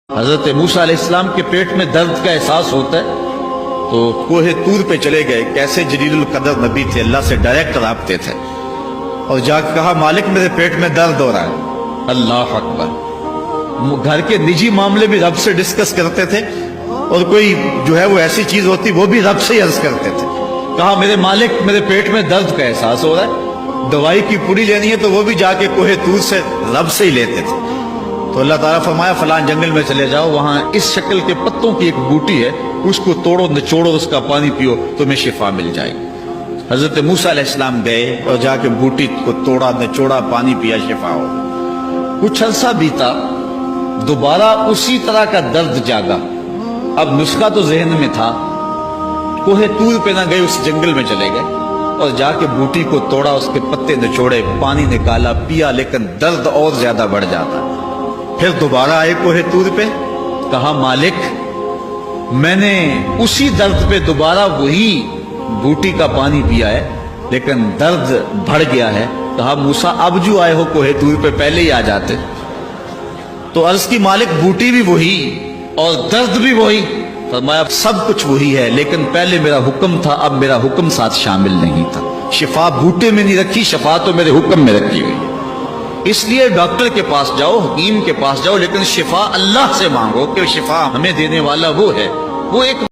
حضرت موسیٰ علیہ السلام کے پیٹ میں درد کا احساس ہوتا ہے تو کوہ طور پہ چلے گئے. کیسے جلیل القدر نبی تھے, اللہ سے ڈائریکٹ رابطے تھے, اور جا کے کہا مالک میرے پیٹ میں درد ہو رہا ہے. اللہ اکبر. گھر کے نجی معاملے بھی رب سے ڈسکس کرتے تھے, اور کوئی جو ہے وہ ایسی چیز ہوتی وہ بھی رب سے ہی عرض کرتے تھے. کہا میرے مالک میرے پیٹ میں درد کا احساس ہو رہا ہے, دوائی کی پوری لینی ہے تو وہ بھی جا کے کوہ طور سے رب سے ہی لیتے تھے. تو اللہ تعالیٰ فرمایا فلان جنگل میں چلے جاؤ, وہاں اس شکل کے پتوں کی ایک بوٹی ہے, اس کو توڑو نچوڑو, اس کا پانی پیو, تمہیں شفا مل جائے گی. حضرت موسیٰ علیہ السلام گئے اور جا کے بوٹی کو توڑا نچوڑا, پانی پیا, شفا ہو. کچھ عرصہ بیتا, دوبارہ اسی طرح کا درد جاگا. اب نسخہ تو ذہن میں تھا, کوہ طور پہ نہ گئے, اس جنگل میں چلے گئے اور جا کے بوٹی کو توڑا, اس کے پتے نچوڑے, پانی نکالا, پیا, لیکن درد اور زیادہ بڑھ جاتا. پھر دوبارہ آئے کوہ طور پہ, کہا مالک میں نے اسی درد پہ دوبارہ وہی بوٹی کا پانی پیا ہے, لیکن درد بڑھ گیا ہے. کہا موسیٰ اب جو آئے ہو کوہ طور پہ پہلے ہی آ جاتے. تو عرض کی مالک بوٹی بھی وہی اور درد بھی وہی. فرمایا سب کچھ وہی ہے, لیکن پہلے میرا حکم تھا, اب میرا حکم ساتھ شامل نہیں تھا. شفا بوٹے میں نہیں رکھی, شفا تو میرے حکم میں رکھی ہوئی ہے. اس لیے ڈاکٹر کے پاس جاؤ, حکیم کے پاس جاؤ, لیکن شفا اللہ سے مانگو, کہ شفا ہمیں دینے والا وہ ہے. وہ ایک